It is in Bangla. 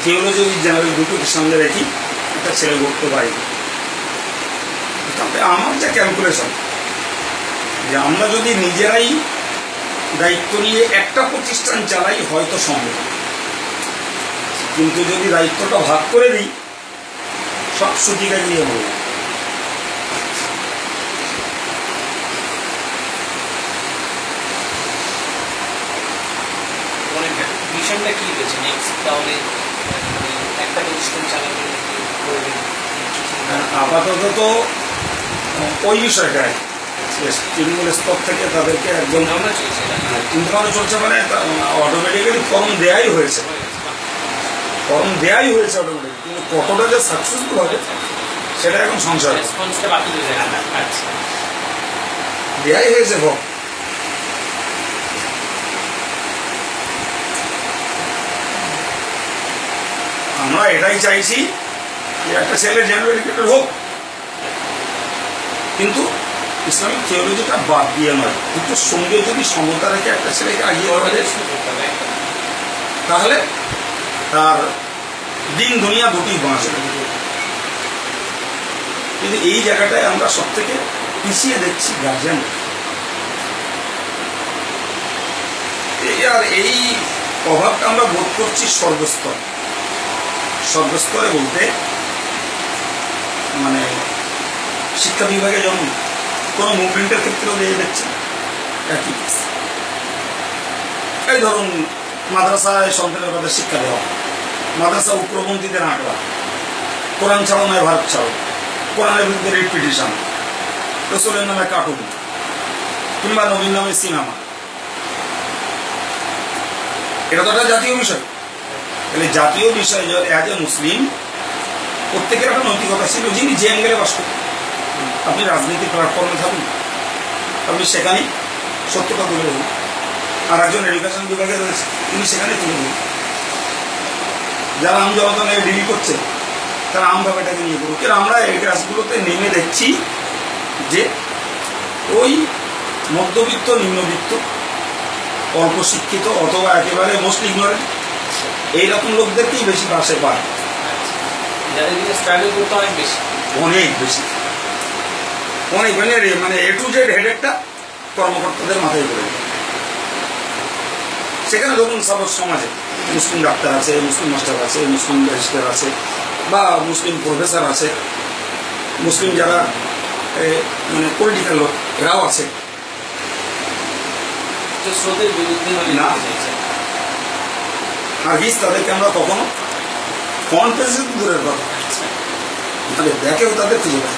থিওলজি জেনারেল দুটোকে সামনে রেখি একটা ছেলে করতে পারি। তবে আমার যে ক্যালকুলেশন, যে আমরা যদি নিজেরাই দায়িত্ব নিয়ে একটা প্রতিষ্ঠান চালাই হয়তো সম্ভব, কিন্তু যদি দায়িত্বটা ভাগ করে দিই সব সুতিকা গিয়ে বলবো। মিশনটা কি রয়েছে নেক্সট? তাহলে একটা প্রতিষ্ঠান চালাবে আপাতত তো ওই বিষয়টাই তৃণমূল স্তর থেকে তাদেরকে একদম চিন্তাভাবনা চলছে, মানে অটোমেটিক্যালি ফর্ম দেয়াই হয়েছে, ফর্ম দেয়াই হয়েছে অটোমেটিক, কিন্তু কতটা যে সাকসেসফুল হবে সেটা এখন সংশয়। দেয়াই হয়েছে ফর্ম। আমরা এটাই চাইছি যে একটা ছেলে জেনারেল এডুকেটেড হোক, কিন্তু ইসলামিক থিওলজিটা বাদ দিয়ে নয়, কিন্তু সঙ্গে যদি সমতা রেখে একটা ছেলেকে আগিয়ে দেওয়া যায় তাহলে তার দিন দুনিয়া দুটি বাঁচে। কিন্তু এই জায়গাটায় আমরা সব থেকে পিছিয়ে দেখছি গার্জিয়ান। আর এই অভাবটা আমরা বোধ করছি সর্বস্তর, সর্বস্তরে বলতে মানে শিক্ষা বিভাগে যেমন কোনো মুভমেন্টের ক্ষেত্রেও দিয়ে দেখছে একই। এই ধরুন মাদ্রাসায় সন্তানের কথা শিক্ষা দেওয়া, মাদ্রাসা উগ্রপন্থীদের আঁকড়া, কোরআন ছাড়ো নয় ভারত ছাড়ো, কোরআনের বিরুদ্ধে রিট পিটিশন, রসুলের নামে কার্টুন কিংবা নবীর নামে সিনেমা, এটা তো একটা জাতীয় বিষয়। তাহলে জাতীয় বিষয় অ্যাজ এ মুসলিম প্রত্যেকের একটা নৈতিকতা ছিল, যিনি যে অ্যাঙ্গেলে বাস করতেন। আপনি রাজনৈতিক প্ল্যাটফর্মে থাকুন, আপনি সেখানেই সত্যটা তুলে ধরুন, আর একজন এডুকেশন বিভাগে রয়েছে তিনি সেখানে তুলে ধরুন। যারা আম জনতা নিয়ে ডিল করছে তারা আমভাবে এটাকে নিয়ে করুক। কিন্তু আমরা এই কাজগুলোতে নেমে দেখছি যে ওই মধ্যবিত্ত, নিম্নবিত্ত, অল্প শিক্ষিত অথবা একেবারে মোস্ট ইগনোরেন্ট এইরকম লোকদেরকেই বেশি পাশে পায়, অনেক বেশি, অনেক মানে এ টু জেড হেডেকটা কর্মকর্তাদের মাথায় পড়ে। সেখানে ধরুন সমাজে মুসলিম ডাক্তার আছে, মুসলিম মাস্টার আছে, মুসলিম ব্যারিস্টার আছে, বা মুসলিম প্রফেসর আছে, মুসলিম যারা মানে পলিটিক্যাল লোক এরাও আছে। না হাগিস তাদেরকে আমরা কখনো ফ্রন্ট পেজে দূরের কথা, তাহলে ব্যাকেও তাদের খুঁজে পাই।